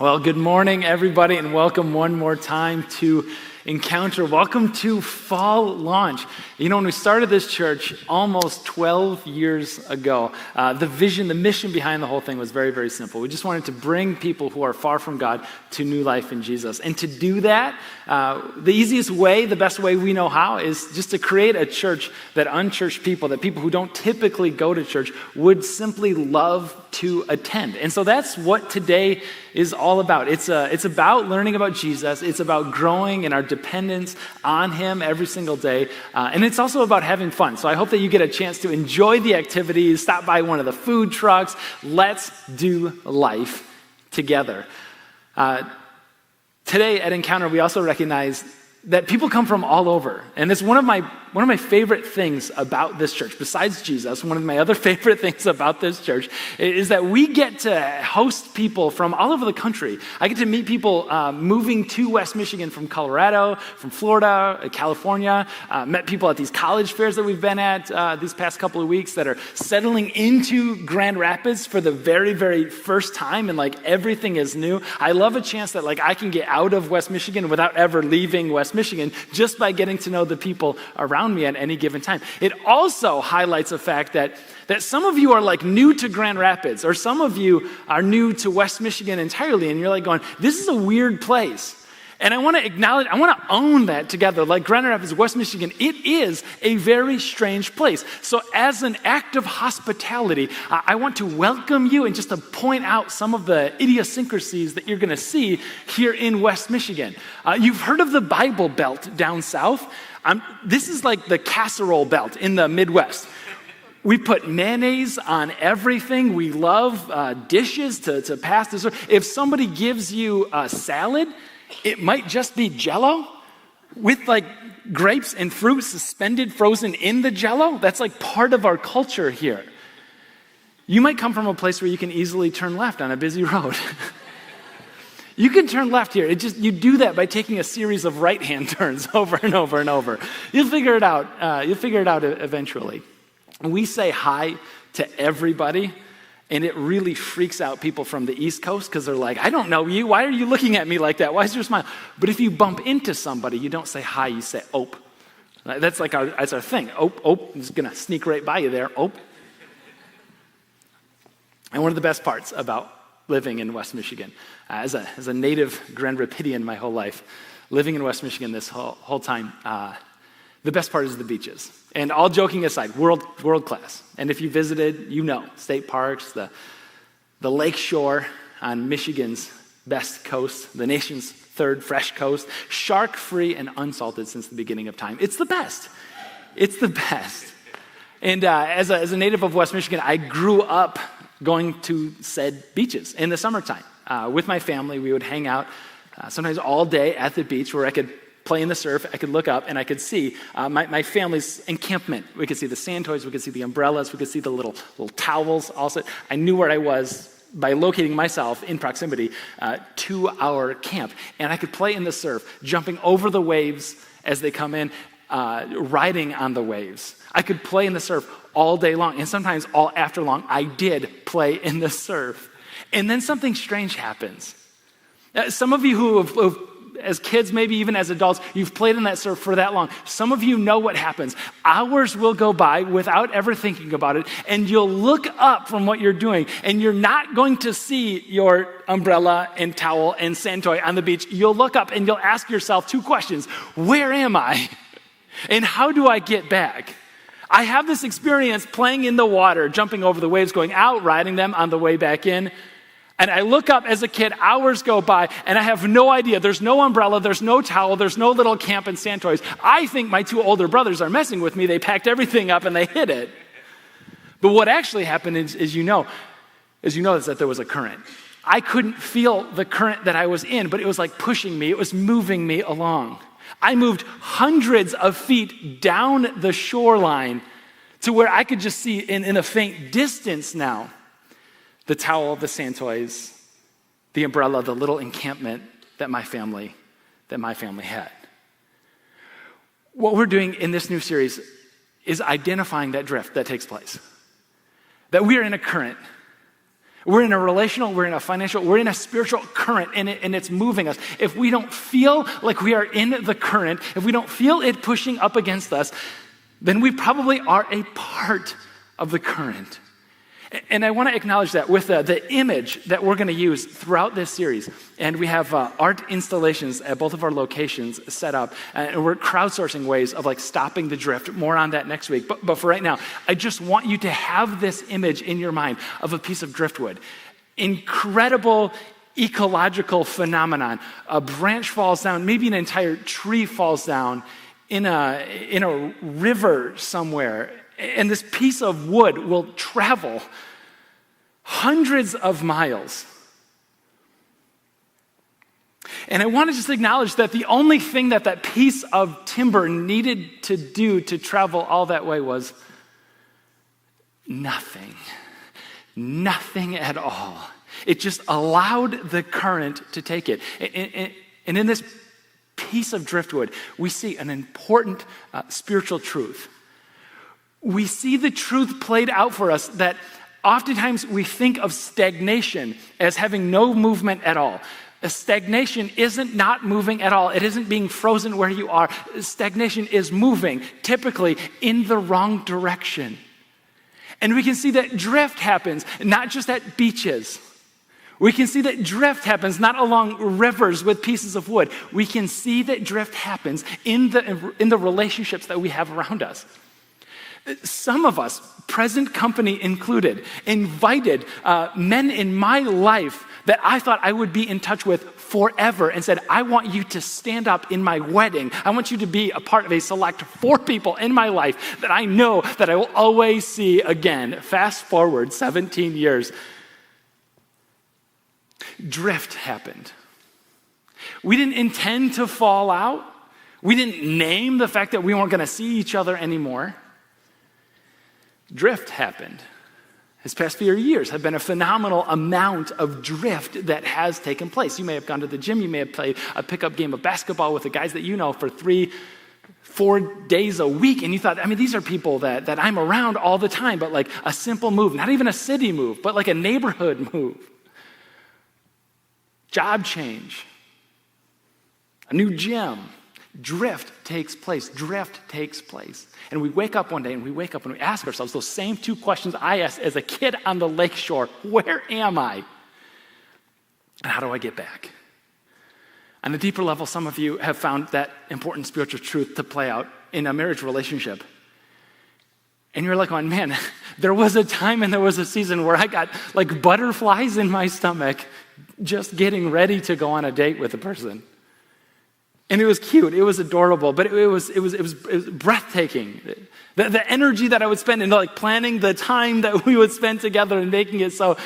Well, good morning, everybody, and welcome one more time to Encounter. Welcome to Fall Launch. You know, when we started this church almost 12 years ago, the vision, the mission behind the whole thing was very, very simple. We just wanted to bring people who are far from God to new life in Jesus. And to do that, the easiest way, the best way we know how, is just to create a church that unchurched people, that people who don't typically go to church, would simply love to attend. And so that's what today is all about. It's about learning about Jesus. It's about growing in our dependence on him every single day. And it's also about having fun. So I hope that you get a chance to enjoy the activities, stop by one of the food trucks. Let's do life together. Today at Encounter, we also recognize that people come from all over. And it's one of my favorite things about this church, besides Jesus. One of my other favorite things about this church is that we get to host people from all over the country. I get to meet people moving to West Michigan from Colorado, from Florida, California. Met people at these college fairs that we've been at these past couple of weeks that are settling into Grand Rapids for the very, very first time, and like everything is new. I love a chance that like I can get out of West Michigan without ever leaving West Michigan just by getting to know the people around me at any given time. It also highlights the fact that some of you are like new to Grand Rapids, or some of you are new to West Michigan entirely, and you're like going, this is a weird place. And I want to acknowledge, I want to own that together. Like Grand Rapids, West Michigan, it is a very strange place. So as an act of hospitality, I want to welcome you and just to point out some of the idiosyncrasies that you're going to see here in West Michigan. You've heard of the Bible Belt down south. This is like the casserole belt in the Midwest. We put mayonnaise on everything. We love dishes to pass dessert. If somebody gives you a salad, it might just be Jell-O with like grapes and fruit suspended, frozen in the Jell-O. That's like part of our culture here. You might come from a place where you can easily turn left on a busy road. You can turn left here. You do that by taking a series of right-hand turns over and over and over. You'll figure it out. You'll figure it out eventually. We say hi to everybody, and it really freaks out people from the East Coast because they're like, I don't know you. Why are you looking at me like that? Why is your smile? But if you bump into somebody, you don't say hi, you say ope. That's like our thing. Ope. I'm just going to sneak right by you there. Ope. And one of the best parts about living in West Michigan, as a native Grand Rapidian my whole life, living in West Michigan this whole time, the best part is the beaches. And all joking aside, world class. And if you visited, you know, state parks, the lake shore on Michigan's best coast, the nation's third fresh coast, shark-free and unsalted since the beginning of time. It's the best. It's the best. And as a native of West Michigan, I grew up going to said beaches in the summertime. With my family, we would hang out sometimes all day at the beach where I could play in the surf, I could look up, and I could see my family's encampment. We could see the sand toys, we could see the umbrellas, we could see the little towels also. I knew where I was by locating myself in proximity to our camp. And I could play in the surf, jumping over the waves as they come in, riding on the waves. I could play in the surf all day long, and sometimes all after long, I did play in the surf. And then something strange happens. Some of you who have as kids, maybe even as adults, you've played in that surf for that long. Some of you know what happens. Hours will go by without ever thinking about it, and you'll look up from what you're doing, and you're not going to see your umbrella and towel and sand toy on the beach. You'll look up and you'll ask yourself two questions. Where am I? And how do I get back? I have this experience playing in the water, jumping over the waves, going out, riding them on the way back in. And I look up as a kid, hours go by, and I have no idea. There's no umbrella, there's no towel, there's no little camp and sand toys. I think my two older brothers are messing with me. They packed everything up and they hid it. But what actually happened is you know is that there was a current. I couldn't feel the current that I was in, but it was like pushing me. It was moving me along. I moved hundreds of feet down the shoreline to where I could just see in a faint distance now the towel, the sand toys, the umbrella, the little encampment that my family had. What we're doing in this new series is identifying that drift that takes place. That we are in a current. We're in a relational, we're in a financial, we're in a spiritual current, and it's moving us. If we don't feel like we are in the current, if we don't feel it pushing up against us, then we probably are a part of the current. And I want to acknowledge that with the image that we're going to use throughout this series. And we have art installations at both of our locations set up. And we're crowdsourcing ways of like stopping the drift. More on that next week. But for right now, I just want you to have this image in your mind of a piece of driftwood. Incredible ecological phenomenon. A branch falls down, maybe an entire tree falls down in a river somewhere. And this piece of wood will travel hundreds of miles. And I want to just acknowledge that the only thing that piece of timber needed to do to travel all that way was nothing. Nothing at all. It just allowed the current to take it. And in this piece of driftwood, we see an important spiritual truth. We see the truth played out for us that oftentimes we think of stagnation as having no movement at all. A stagnation isn't not moving at all. It isn't being frozen where you are. Stagnation is moving, typically in the wrong direction. And we can see that drift happens, not just at beaches. We can see that drift happens not along rivers with pieces of wood. We can see that drift happens in the relationships that we have around us. Some of us, present company included, invited men in my life that I thought I would be in touch with forever and said, I want you to stand up in my wedding. I want you to be a part of a select 4 people in my life that I know that I will always see again. Fast forward 17 years. Drift happened. We didn't intend to fall out. We didn't name the fact that we weren't going to see each other anymore. Drift happened. This past few years have been a phenomenal amount of drift that has taken place. You may have gone to the gym. You may have played a pickup game of basketball with the guys that you know for 3-4 days a week. And you thought, these are people that I'm around all the time, but like a simple move, not even a city move, but like a neighborhood move. Job change. A new gym. Drift takes place. Drift takes place. And we wake up one day and we ask ourselves those same 2 questions I asked as a kid on the lakeshore. Where am I? And how do I get back? On a deeper level, some of you have found that important spiritual truth to play out in a marriage relationship. And you're like, oh, man, there was a time and there was a season where I got like butterflies in my stomach just getting ready to go on a date with a person. And it was cute, it was adorable, but it was breathtaking. The energy that I would spend in like planning the time that we would spend together and making it so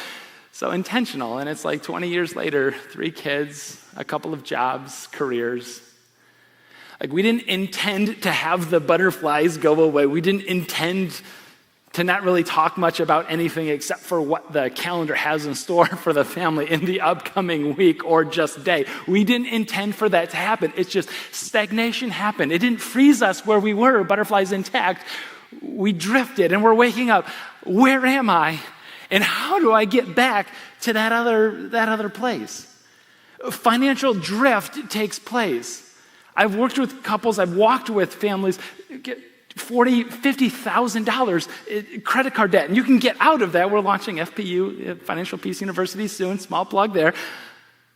intentional. And it's like 20 years later, 3 kids, a couple of jobs, careers. Like we didn't intend to have the butterflies go away. We didn't intend to not really talk much about anything except for what the calendar has in store for the family in the upcoming week or just day. We didn't intend for that to happen. It's just stagnation happened. It didn't freeze us where we were, butterflies intact. We drifted and we're waking up. Where am I? And how do I get back to that other place? Financial drift takes place. I've worked with couples, I've walked with families, $40,000, $50,000 credit card debt. And you can get out of that. We're launching FPU, Financial Peace University soon, small plug there.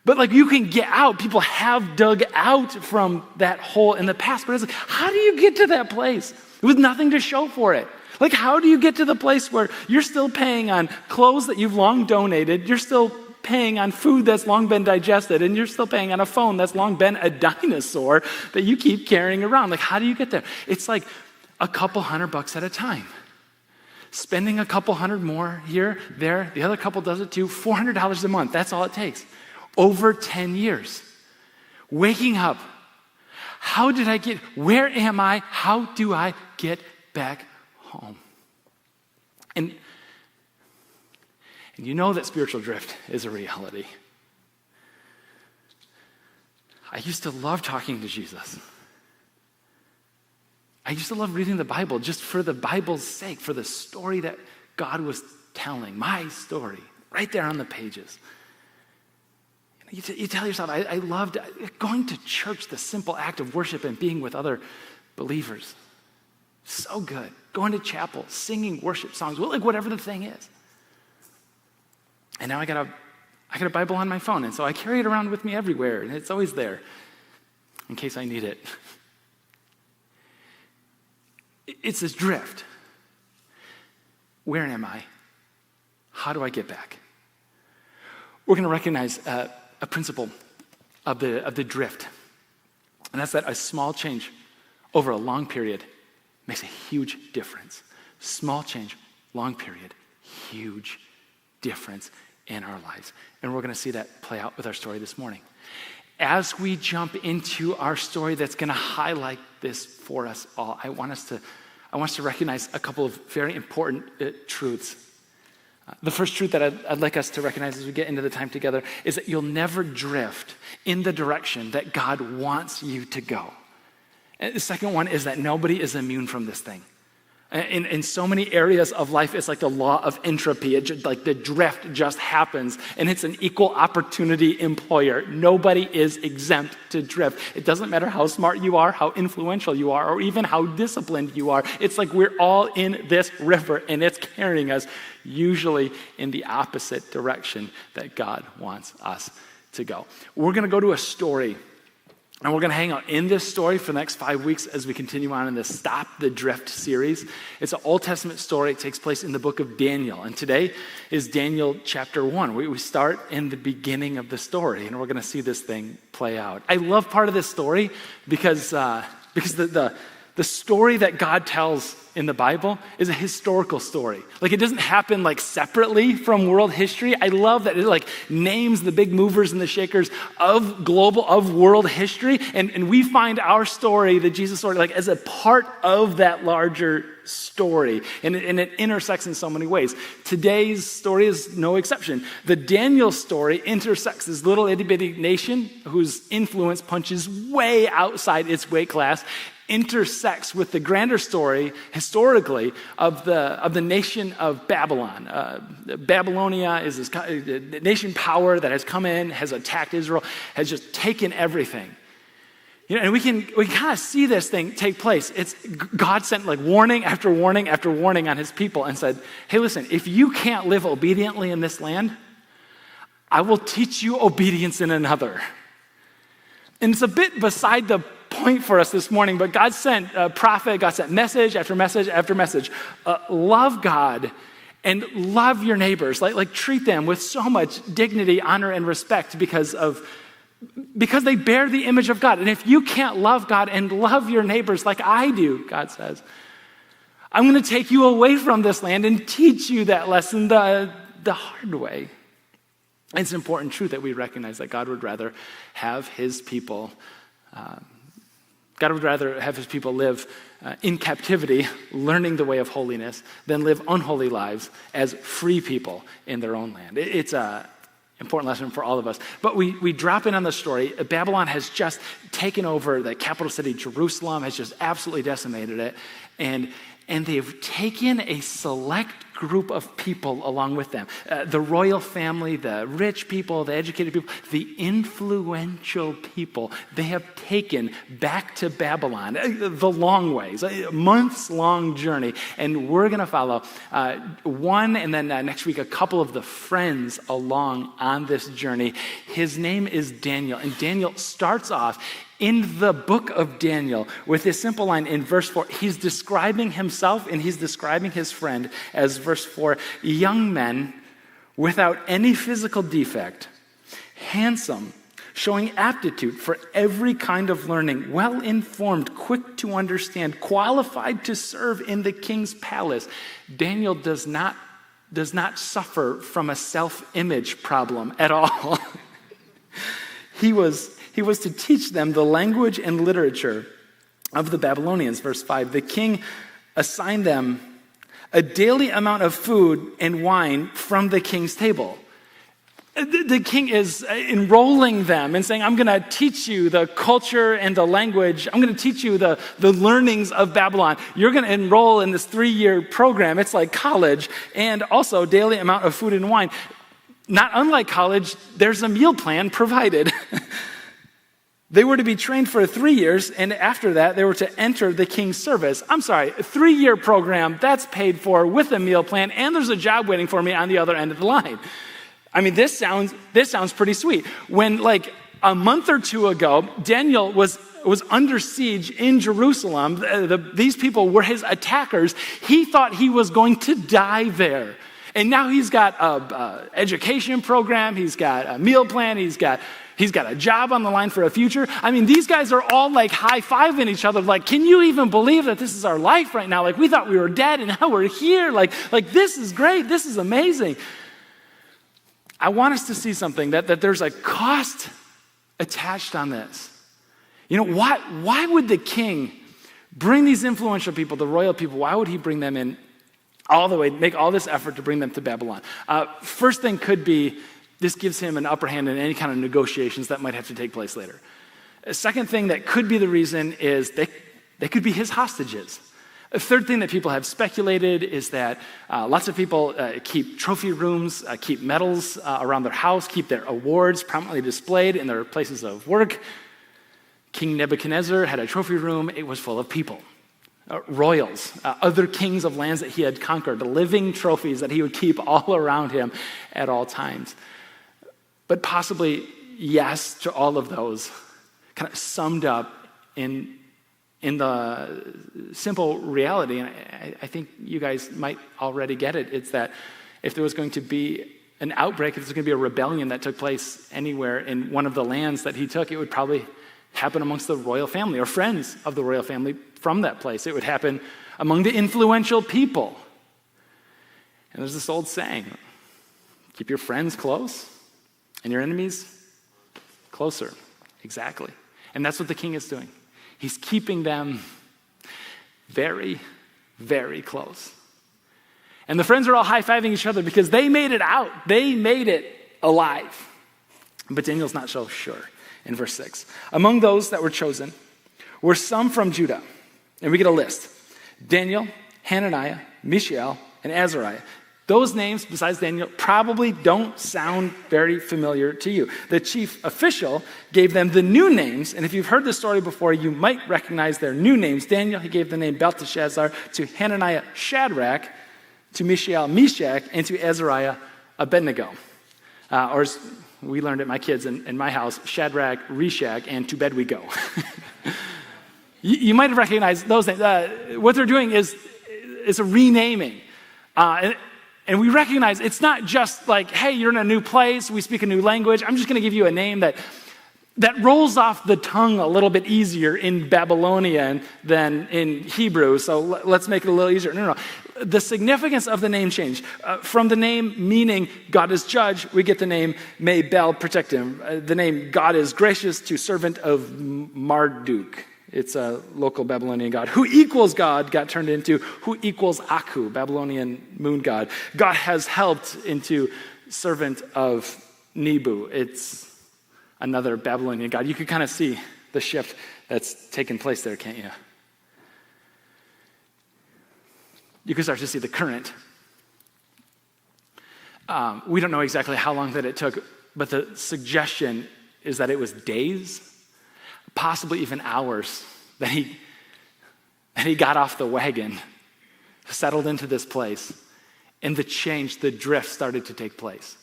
But like you can get out. People have dug out from that hole in the past. But it's like, how do you get to that place with nothing to show for it? Like how do you get to the place where you're still paying on clothes that you've long donated, you're still paying on food that's long been digested, and you're still paying on a phone that's long been a dinosaur that you keep carrying around? Like how do you get there? It's like a couple $100 at a time. Spending a couple $100 more here, there, the other couple does it too, $400 a month, that's all it takes. Over 10 years. Waking up. Where am I? How do I get back home? And you know that spiritual drift is a reality. I used to love talking to Jesus. I used to love reading the Bible just for the Bible's sake, for the story that God was telling, my story. right there on the pages. You tell yourself, I loved going to church, the simple act of worship and being with other believers. So good. Going to chapel, singing worship songs, like whatever the thing is. And now I got a Bible on my phone, and so I carry it around with me everywhere, and it's always there in case I need it. It's this drift. Where am I? How do I get back? We're going to recognize a principle of the drift, and that's that a small change over a long period makes a huge difference. Small change, long period, huge difference in our lives. And we're going to see that play out with our story this morning. As we jump into our story that's going to highlight this for us all, I want us to recognize a couple of very important truths. The first truth that I'd like us to recognize as we get into the time together is that you'll never drift in the direction that God wants you to go. And the second one is that nobody is immune from this thing. In so many areas of life, it's like the law of entropy. Like the drift just happens, and it's an equal opportunity employer. Nobody is exempt to drift. It doesn't matter how smart you are, how influential you are, or even how disciplined you are. It's like we're all in this river, and it's carrying us usually in the opposite direction that God wants us to go. We're going to go to a story. And we're going to hang out in this story for the next 5 weeks as we continue on in this Stop the Drift series. It's an Old Testament story. It takes place in the book of Daniel. And today is Daniel chapter 1. We start in the beginning of the story, and we're going to see this thing play out. I love part of this story because the story that God tells in the Bible is a historical story. Like, it doesn't happen like separately from world history. I love that it like names the big movers and the shakers of world history. And we find our story, the Jesus story, like as a part of that larger story. And it intersects in so many ways. Today's story is no exception. The Daniel story intersects this little itty bitty nation whose influence punches way outside its weight class, intersects with the grander story historically of the nation of Babylon. Babylonia is this nation power that has come in, has attacked Israel, has just taken everything. And we kind of see this thing take place. It's God sent like warning after warning after warning on his people and said, hey, listen, if you can't live obediently in this land, I will teach you obedience in another. And it's a bit beside the point for us this morning, but God sent a prophet, God sent message after message after message. Love God and love your neighbors. Like treat them with so much dignity, honor, and respect because they bear the image of God. And if you can't love God and love your neighbors like I do, God says, I'm going to take you away from this land and teach you that lesson the hard way. It's an important truth that we recognize that God would rather have his people live in captivity, learning the way of holiness, than live unholy lives as free people in their own land. It's an important lesson for all of us. But we drop in on the story. Babylon has just taken over the capital city, Jerusalem, has just absolutely decimated it. And they've taken a select group of people along with them. The royal family, the rich people, the educated people, the influential people, they have taken back to Babylon, the long ways, a months-long journey. And we're going to follow one, and then next week, a couple of the friends along on this journey. His name is Daniel, and Daniel starts off in the book of Daniel with this simple line in verse 4. He's describing himself and he's describing his friend as verse 4, young men without any physical defect, handsome, showing aptitude for every kind of learning, well-informed, quick to understand, qualified to serve in the king's palace. Daniel does not suffer from a self-image problem at all. He was to teach them the language and literature of the Babylonians. Verse 5, the king assigned them a daily amount of food and wine from the king's table. The king is enrolling them and saying, I'm going to teach you the culture and the language. I'm going to teach you the learnings of Babylon. You're going to enroll in this 3-year program. It's like college, and also daily amount of food and wine. not unlike college, there's a meal plan provided. They were to be trained for 3 years, and after that, they were to enter the king's service. I'm sorry, a 3-year program, that's paid for with a meal plan, and there's a job waiting for me on the other end of the line. I mean, this sounds pretty sweet. When, like, a month or two ago, Daniel was under siege in Jerusalem. These people were his attackers. He thought he was going to die there. And now he's got an education program, he's got a meal plan, he's got a job on the line for a future. I mean, these guys are all like high-fiving each other, like, can you even believe that this is our life right now? Like, we thought we were dead and now we're here. Like this is great, this is amazing. I want us to see something, that there's a cost attached on this. You know, why would the king bring these influential people, the royal people, why would he bring them in all the way, make all this effort to bring them to Babylon? First thing could be, this gives him an upper hand in any kind of negotiations that might have to take place later. A second thing that could be the reason is they could be his hostages. A third thing that people have speculated is that lots of people keep trophy rooms, keep medals around their house, keep their awards prominently displayed in their places of work. King Nebuchadnezzar had a trophy room. It was full of people, royals, other kings of lands that he had conquered, living trophies that he would keep all around him at all times. But possibly yes to all of those, kind of summed up in the simple reality, and I think you guys might already get it. It's that if there was going to be an outbreak, if there was going to be a rebellion that took place anywhere in one of the lands that he took, it would probably happen amongst the royal family or friends of the royal family from that place. It would happen among the influential people. And there's this old saying, keep your friends close and your enemies closer. Exactly. And that's what the king is doing. He's keeping them very, very close. And the friends are all high-fiving each other because they made it out. They made it alive. But Daniel's not so sure. In verse 6, among those that were chosen were some from Judah. And we get a list. Daniel, Hananiah, Mishael, and Azariah. Those names, besides Daniel, probably don't sound very familiar to you. The chief official gave them the new names, and if you've heard the story before, you might recognize their new names. Daniel, he gave the name Belteshazzar, to Hananiah, Shadrach, to Mishael, Meshach, and to Azariah, Abednego. Or as we learned at my kids in my house, Shadrach, Reshach, and to bed we go. You might have recognized those names. What they're doing is a renaming. And we recognize it's not just like, hey, you're in a new place, we speak a new language. I'm just going to give you a name that rolls off the tongue a little bit easier in Babylonian than in Hebrew, so let's make it a little easier. No. The significance of the name change. From the name meaning God is judge, we get the name may Bel protect him. The name God is gracious to servant of Marduk. It's a local Babylonian god. Who equals God got turned into who equals Aku, Babylonian moon god. God has helped into servant of Nebu. It's another Babylonian god. You can kind of see the shift that's taken place there, can't you? You can start to see the current. We don't know exactly how long that it took, but the suggestion is that it was days, possibly even hours, that he got off the wagon, settled into this place, and the drift started to take place.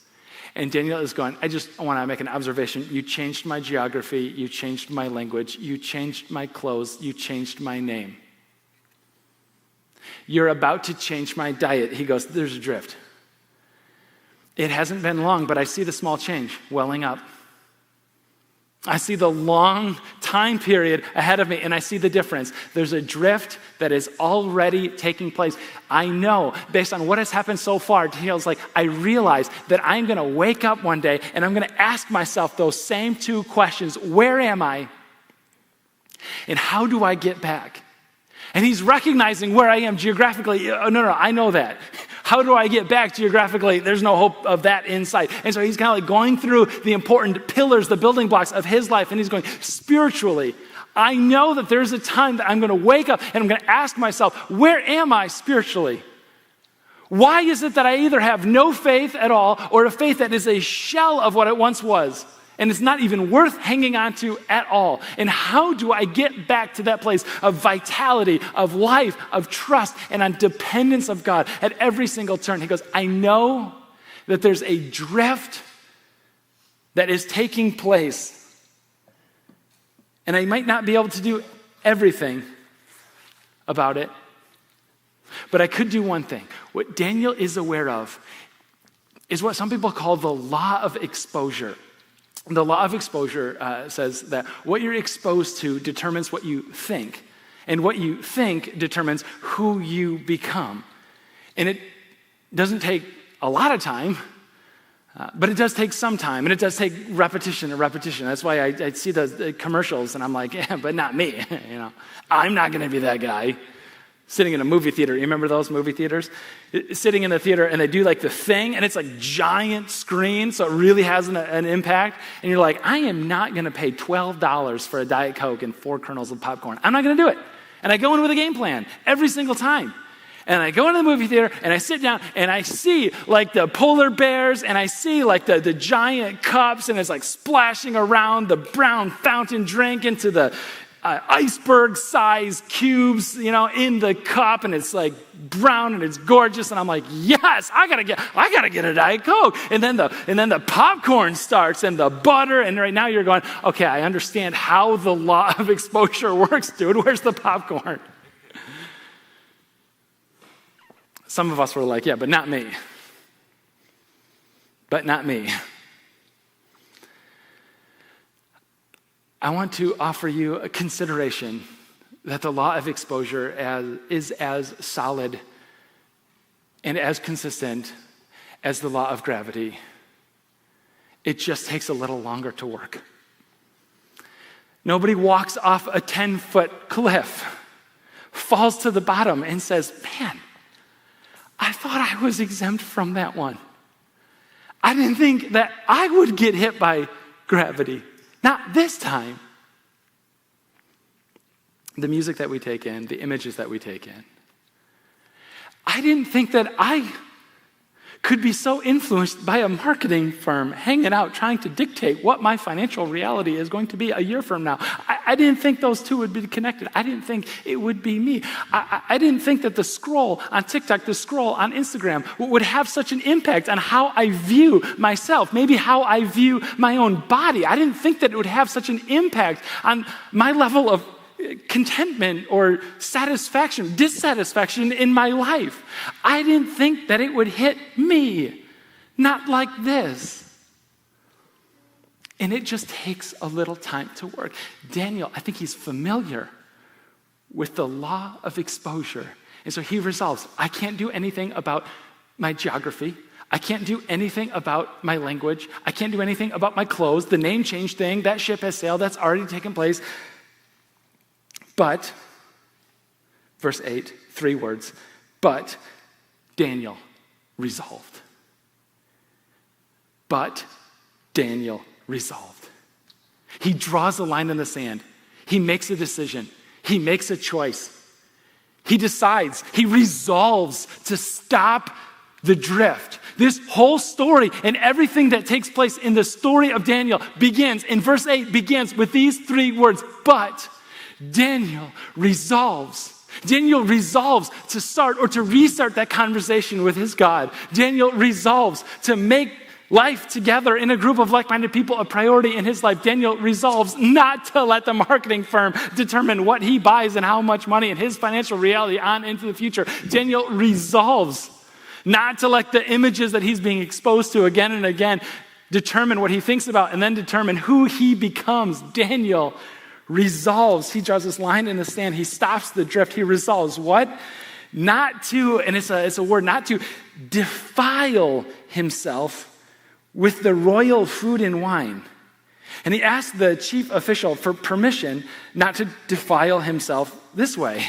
And Daniel is going, I just want to make an observation. You changed my geography, you changed my language, you changed my clothes, you changed my name. You're about to change my diet. He goes, there's a drift. It hasn't been long, but I see the small change welling up. I see the long time period ahead of me, and I see the difference. There's a drift that is already taking place. I know, based on what has happened so far, Daniel's like, I realize that I'm going to wake up one day, and I'm going to ask myself those same two questions. Where am I? And how do I get back? And he's recognizing where I am geographically. No, I know that. How do I get back geographically? There's no hope of that in sight. And so he's kind of like going through the important pillars, the building blocks of his life. And he's going, spiritually, I know that there's a time that I'm going to wake up and I'm going to ask myself, where am I spiritually? Why is it that I either have no faith at all or a faith that is a shell of what it once was and it's not even worth hanging on to at all? And how do I get back to that place of vitality, of life, of trust, and on dependence of God at every single turn? He goes, I know that there's a drift that is taking place, and I might not be able to do everything about it, but I could do one thing. What Daniel is aware of is what some people call the law of exposure. The law of exposure says that what you're exposed to determines what you think, and what you think determines who you become. And it doesn't take a lot of time, but it does take some time, and it does take repetition and repetition. That's why I see the commercials, and I'm like, yeah, but not me. I'm not going to be that guy. Sitting in a movie theater, you remember those movie theaters? Sitting in the theater, and they do like the thing, and it's like giant screen, so it really has an impact. And you're like, I am not going to pay $12 for a Diet Coke and 4 kernels of popcorn. I'm not going to do it. And I go in with a game plan every single time. And I go into the movie theater, and I sit down, and I see like the polar bears, and I see like the giant cups, and it's like splashing around the brown fountain drink into the iceberg-sized cubes, in the cup, and it's like brown and it's gorgeous, and I'm like, yes, I gotta get a Diet Coke. And then the popcorn starts and the butter, and right now you're going, okay, I understand how the law of exposure works, dude. Where's the popcorn? Some of us were like, yeah, but not me. But not me. I want to offer you a consideration that the law of exposure is as solid and as consistent as the law of gravity. It just takes a little longer to work. Nobody walks off a 10-foot cliff, falls to the bottom, and says, man, I thought I was exempt from that one. I didn't think that I would get hit by gravity. Not this time. The music that we take in, the images that we take in. I didn't think that I could be so influenced by a marketing firm hanging out trying to dictate what my financial reality is going to be a year from now. I didn't think those two would be connected. I didn't think it would be me. I didn't think that the scroll on TikTok, the scroll on Instagram would have such an impact on how I view myself, maybe how I view my own body. I didn't think that it would have such an impact on my level of contentment or satisfaction, dissatisfaction in my life. I didn't think that it would hit me. Not like this. And it just takes a little time to work. Daniel, I think he's familiar with the law of exposure. And so he resolves, I can't do anything about my geography. I can't do anything about my language. I can't do anything about my clothes. The name change thing, that ship has sailed. That's already taken place. But, verse 8, 3 words, but Daniel resolved. But Daniel resolved. He draws a line in the sand. He makes a decision. He makes a choice. He decides. He resolves to stop the drift. This whole story and everything that takes place in the story of Daniel begins, in verse 8, begins with these 3 words, but Daniel resolves. Daniel resolves to start or to restart that conversation with his God. Daniel resolves to make life together in a group of like-minded people a priority in his life. Daniel resolves not to let the marketing firm determine what he buys and how much money and his financial reality on into the future. Daniel resolves not to let the images that he's being exposed to again and again determine what he thinks about and then determine who he becomes. Daniel resolves. He draws this line in the sand. He stops the drift. He resolves what? Not to, and it's a word, not to defile himself with the royal food and wine. And he asked the chief official for permission not to defile himself this way.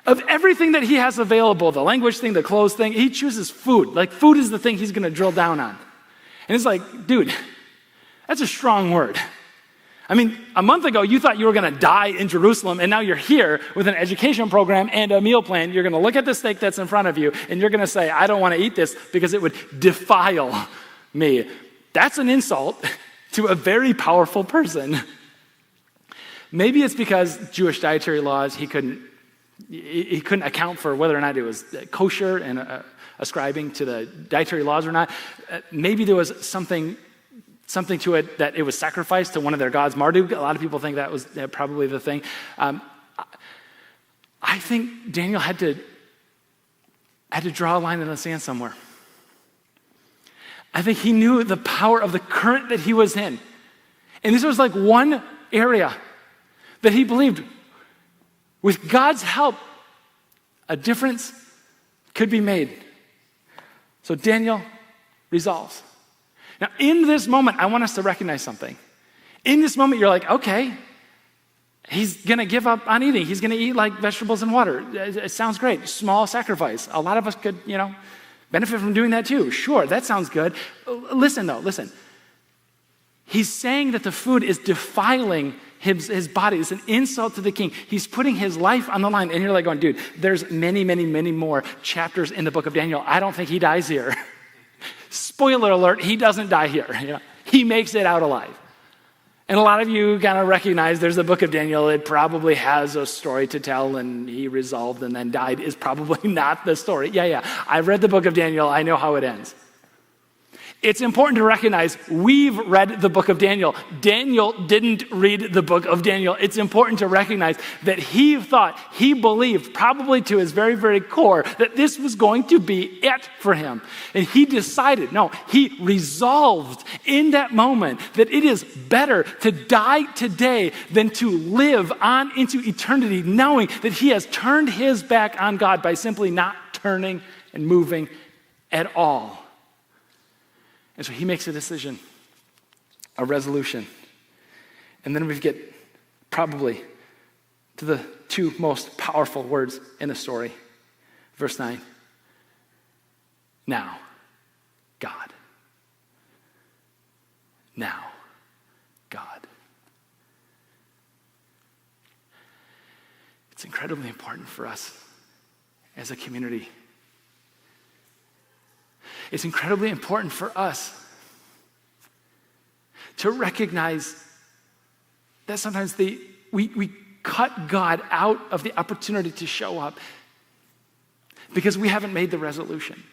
Of everything that he has available, the language thing, the clothes thing, he chooses food. Like food is the thing he's going to drill down on. And it's like, dude, that's a strong word. I mean, a month ago, you thought you were going to die in Jerusalem, and now you're here with an education program and a meal plan. You're going to look at the steak that's in front of you, and you're going to say, I don't want to eat this because it would defile me. That's an insult to a very powerful person. Maybe it's because Jewish dietary laws, he couldn't account for whether or not it was kosher and ascribing to the dietary laws or not. Maybe there was something to it that it was sacrificed to one of their gods, Marduk. A lot of people think that was probably the thing. I think Daniel had to draw a line in the sand somewhere. I think he knew the power of the current that he was in. And this was like one area that he believed with God's help, a difference could be made. So Daniel resolves. Now, in this moment, I want us to recognize something. In this moment, you're like, okay, he's going to give up on eating. He's going to eat like vegetables and water. It sounds great. Small sacrifice. A lot of us could, benefit from doing that too. Sure, that sounds good. Listen. He's saying that the food is defiling his body. It's an insult to the king. He's putting his life on the line. And you're like going, dude, there's many, many, many more chapters in the book of Daniel. I don't think he dies here. Spoiler alert, he doesn't die here. He makes it out alive. And a lot of you kind of recognize there's a book of Daniel. It probably has a story to tell, and he resolved and then died is probably not the story. Yeah. I've read the book of Daniel. I know how it ends. It's important to recognize we've read the book of Daniel. Daniel didn't read the book of Daniel. It's important to recognize that he believed, probably to his very, very core, that this was going to be it for him. And he resolved in that moment that it is better to die today than to live on into eternity, knowing that he has turned his back on God by simply not turning and moving at all. And so he makes a decision, a resolution. And then we get probably to the two most powerful words in the story. Verse 9. Now, God. Now, God. It's incredibly important for us as a community. It's incredibly important for us to recognize that sometimes we cut God out of the opportunity to show up because we haven't made the resolution.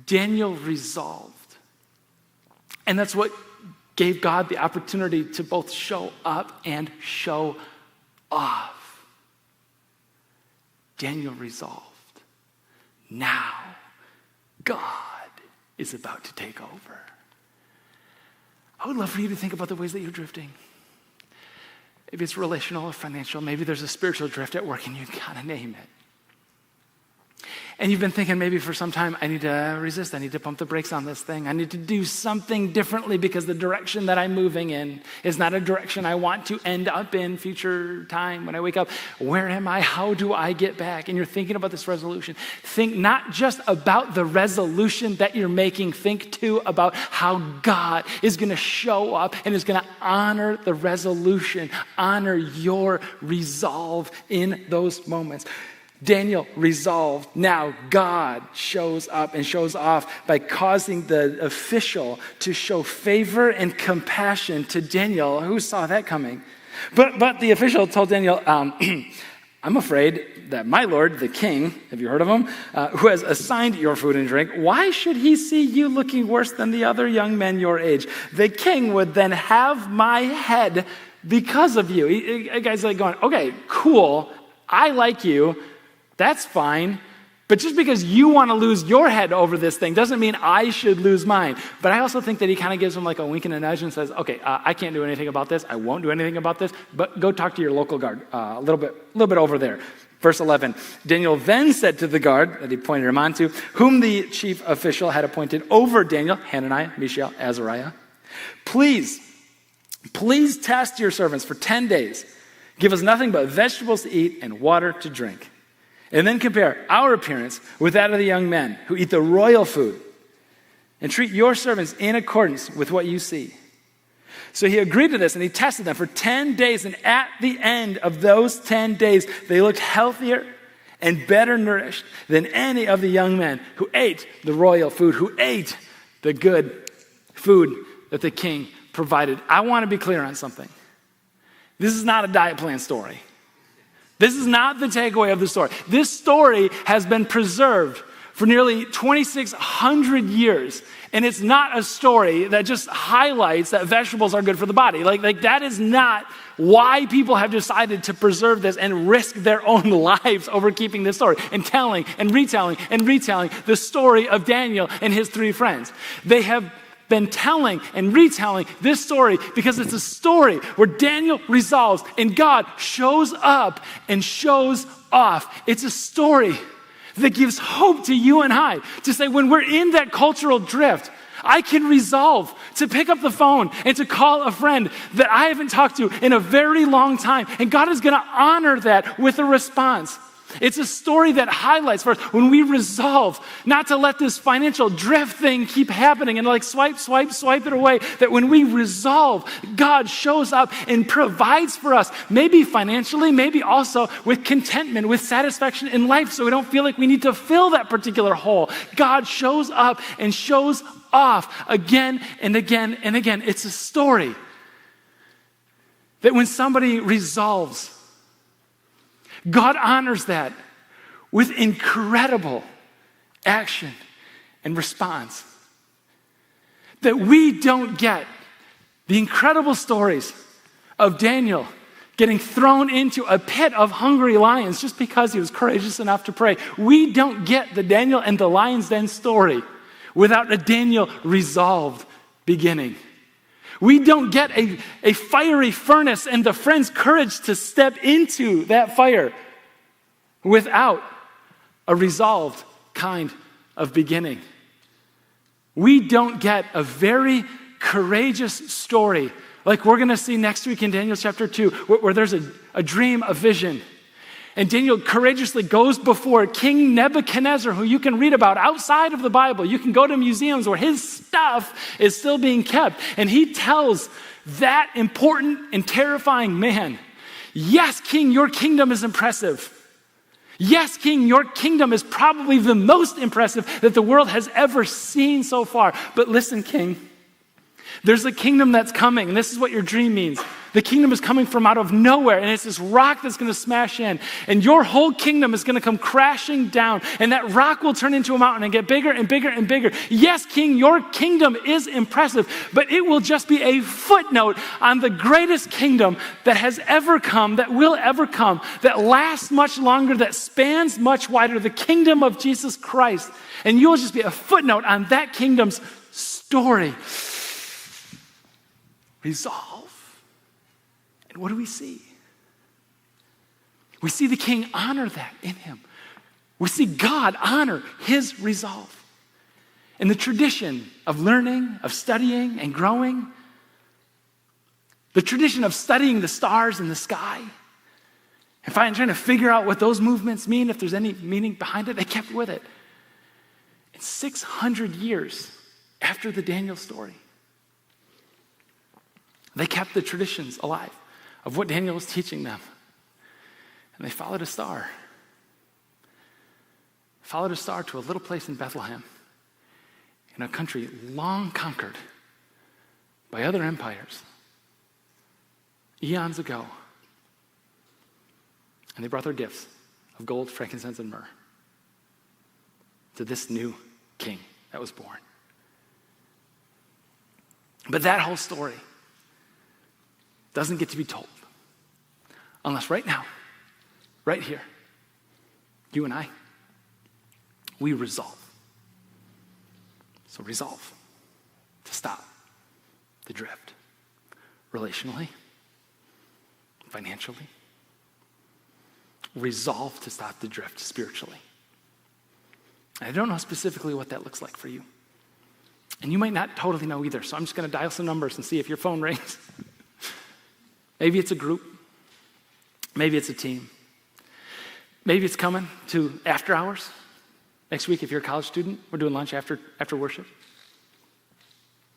Daniel resolved. And that's what gave God the opportunity to both show up and show off. Daniel resolved. Now, God is about to take over. I would love for you to think about the ways that you're drifting. Maybe it's relational or financial. Maybe there's a spiritual drift at work and you gotta name it. And you've been thinking maybe for some time, I need to resist. I need to pump the brakes on this thing. I need to do something differently because the direction that I'm moving in is not a direction I want to end up in future time when I wake up. Where am I? How do I get back? And you're thinking about this resolution. Think not just about the resolution that you're making. Think too about how God is going to show up and is going to honor the resolution, honor your resolve in those moments. Daniel resolved. Now God shows up and shows off by causing the official to show favor and compassion to Daniel. Who saw that coming? But the official told Daniel, I'm afraid that my lord, the king, have you heard of him, who has assigned your food and drink, why should he see you looking worse than the other young men your age? The king would then have my head because of you. A guy's like going, okay, cool, I like you. That's fine. But just because you want to lose your head over this thing doesn't mean I should lose mine. But I also think that he kind of gives him like a wink and a nudge and says, okay, I can't do anything about this. I won't do anything about this. But go talk to your local guard a little bit over there. Verse 11, Daniel then said to the guard that he pointed him on to, whom the chief official had appointed over Daniel, Hananiah, Mishael, Azariah, please test your servants for 10 days. Give us nothing but vegetables to eat and water to drink. And then compare our appearance with that of the young men who eat the royal food, and treat your servants in accordance with what you see. So he agreed to this, and he tested them for 10 days. And at the end of those 10 days, they looked healthier and better nourished than any of the young men who ate the royal food, who ate the good food that the king provided. I want to be clear on something. This is not a diet plan story. This is not the takeaway of the story. This story has been preserved for nearly 2,600 years. And it's not a story that just highlights that vegetables are good for the body. Like that is not why people have decided to preserve this and risk their own lives over keeping this story and telling and retelling the story of Daniel and his 3 friends. They have been telling and retelling this story because it's a story where Daniel resolves and God shows up and shows off. It's a story that gives hope to you and I to say when we're in that cultural drift, I can resolve to pick up the phone and to call a friend that I haven't talked to in a very long time. And God is going to honor that with a response. It's a story that highlights for us when we resolve not to let this financial drift thing keep happening and like swipe it away, that when we resolve, God shows up and provides for us, maybe financially, maybe also with contentment, with satisfaction in life, so we don't feel like we need to fill that particular hole. God shows up and shows off again and again and again. It's a story that when somebody resolves, God honors that with incredible action and response. That we don't get the incredible stories of Daniel getting thrown into a pit of hungry lions just because he was courageous enough to pray. We don't get the Daniel and the lion's den story without a Daniel resolved beginning. We don't get a fiery furnace and the friends' courage to step into that fire without a resolved kind of beginning. We don't get a very courageous story like we're going to see next week in Daniel chapter 2, where there's a dream, a vision. And Daniel courageously goes before King Nebuchadnezzar, who you can read about outside of the Bible. You can go to museums where his stuff is still being kept. And he tells that important and terrifying man, yes, king, your kingdom is impressive. Yes, king, your kingdom is probably the most impressive that the world has ever seen so far. But listen, king, there's a kingdom that's coming, and this is what your dream means. The kingdom is coming from out of nowhere, and it's this rock that's going to smash in, and your whole kingdom is going to come crashing down, and that rock will turn into a mountain and get bigger and bigger and bigger. Yes, king, your kingdom is impressive, but it will just be a footnote on the greatest kingdom that has ever come, that will ever come, that lasts much longer, that spans much wider, the kingdom of Jesus Christ. And you will just be a footnote on that kingdom's story. Resolve. And what do we see? We see the king honor that in him. We see God honor his resolve. And the tradition of learning, of studying and growing, the tradition of studying the stars in the sky, and trying to figure out what those movements mean, if there's any meaning behind it, they kept with it. And 600 years after the Daniel story, they kept the traditions alive of what Daniel was teaching them. And they followed a star. Followed a star to a little place in Bethlehem, in a country long conquered by other empires, eons ago. And they brought their gifts of gold, frankincense, and myrrh to this new king that was born. But that whole story doesn't get to be told unless right now, right here, you and I, we resolve. So resolve to stop the drift relationally, financially. Resolve to stop the drift spiritually. I don't know specifically what that looks like for you. And you might not totally know either, so I'm just going to dial some numbers and see if your phone rings. Maybe it's a group. Maybe it's a team. Maybe it's coming to after hours. Next week, if you're a college student, we're doing lunch after worship.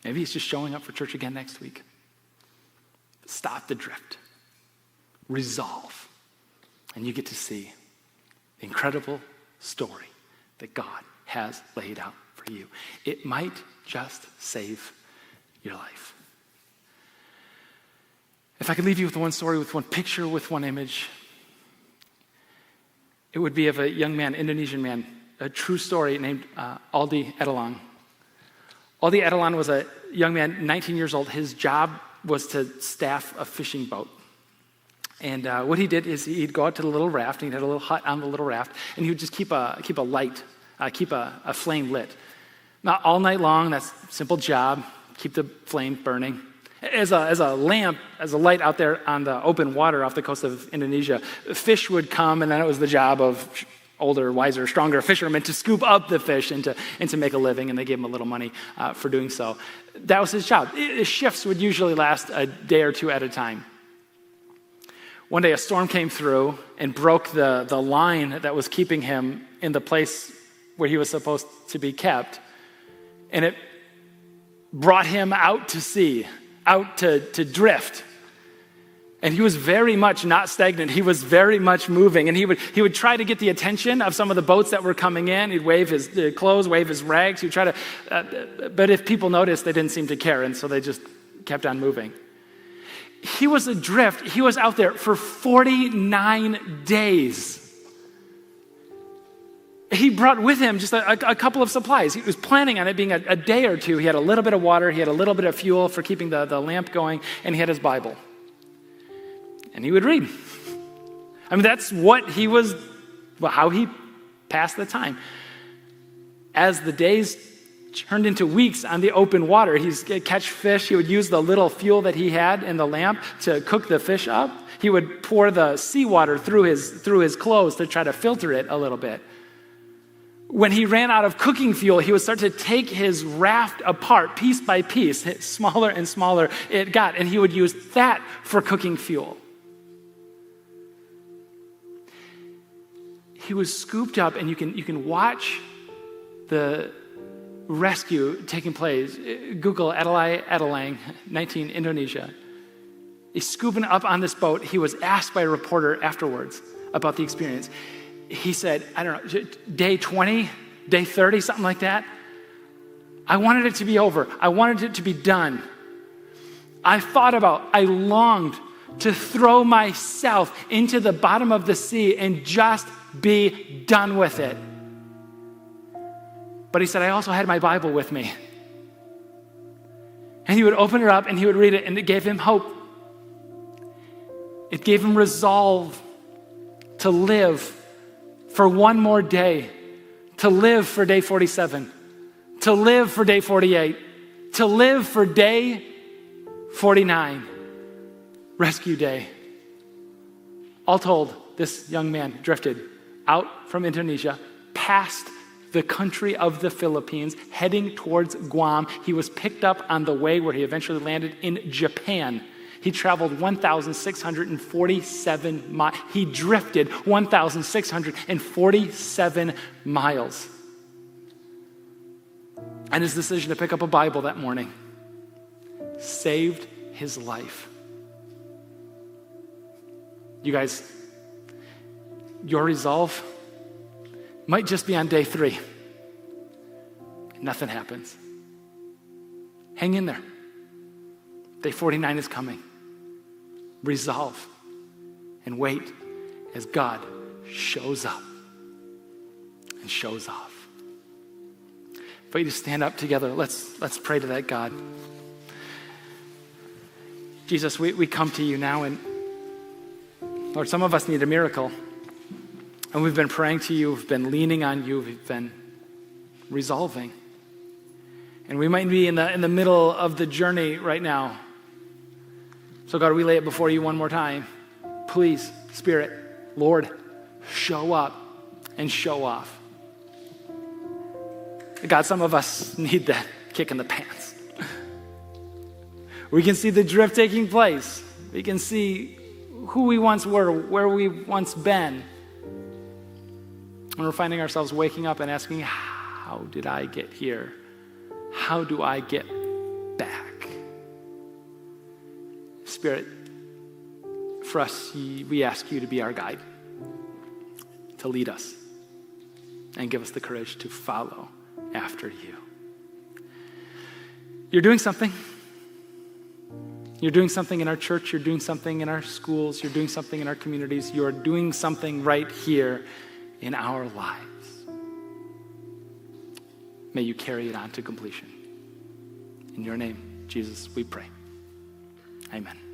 Maybe it's just showing up for church again next week. Stop the drift. Resolve. And you get to see the incredible story that God has laid out for you. It might just save your life. If I could leave you with one story, with one picture, with one image, it would be of a young man, Indonesian man, a true story named Aldi Edelang. Aldi Edelang was a young man, 19 years old. His job was to staff a fishing boat. And what he did is he'd go out to the little raft, and he had a little hut on the little raft, and he would just keep a light, keep a flame lit. Not all night long, that's a simple job, keep the flame burning. As a lamp, as a light out there on the open water off the coast of Indonesia, fish would come, and then it was the job of older, wiser, stronger fishermen to scoop up the fish and to make a living, and they gave him a little money for doing so. That was his job. His shifts would usually last a day or two at a time. One day a storm came through and broke the line that was keeping him in the place where he was supposed to be kept, and it brought him out to sea, out to drift. And he was very much not stagnant. He was very much moving. And he would try to get the attention of some of the boats that were coming in. He'd wave his clothes, wave his rags. He'd try to, but if people noticed, they didn't seem to care. And so they just kept on moving. He was adrift. He was out there for 49 days. He brought with him just a couple of supplies. He was planning on it being a day or two. He had a little bit of water. He had a little bit of fuel for keeping the lamp going. And he had his Bible. And he would read. I mean, that's what he was, how he passed the time. As the days turned into weeks on the open water, he'd catch fish. He would use the little fuel that he had in the lamp to cook the fish up. He would pour the seawater through his clothes to try to filter it a little bit. When he ran out of cooking fuel, he would start to take his raft apart piece by piece. Smaller and smaller it got, and he would use that for cooking fuel. He was scooped up, and you can watch the rescue taking place. Google Aldi Edelang, 19, Indonesia. He's scooping up on this boat. He was asked by a reporter afterwards about the experience. He said, I don't know, day 20, day 30, something like that. I wanted it to be over. I wanted it to be done. I longed to throw myself into the bottom of the sea and just be done with it. But he said, I also had my Bible with me. And he would open it up and he would read it, and it gave him hope. It gave him resolve to live for one more day, to live for day 47, to live for day 48, to live for day 49, rescue day. All told, this young man drifted out from Indonesia, past the country of the Philippines, heading towards Guam. He was picked up on the way where he eventually landed in Japan. He traveled 1,647 miles. He drifted 1,647 miles. And his decision to pick up a Bible that morning saved his life. You guys, your resolve might just be on day 3. Nothing happens. Hang in there. Day 49 is coming. Resolve and wait as God shows up and shows off. For you to stand up together, let's pray to that God. Jesus, we come to you now, and Lord, some of us need a miracle. And we've been praying to you, we've been leaning on you, we've been resolving. And we might be in the middle of the journey right now. So God, we lay it before you one more time. Please, Spirit, Lord, show up and show off. God, some of us need that kick in the pants. We can see the drift taking place. We can see who we once were, where we once been. And we're finding ourselves waking up and asking, how did I get here? How do I get back? Spirit, for us, we ask you to be our guide, to lead us, and give us the courage to follow after you. You're doing something. You're doing something in our church. You're doing something in our schools. You're doing something in our communities. You're doing something right here in our lives. May you carry it on to completion. In your name, Jesus, we pray. Amen.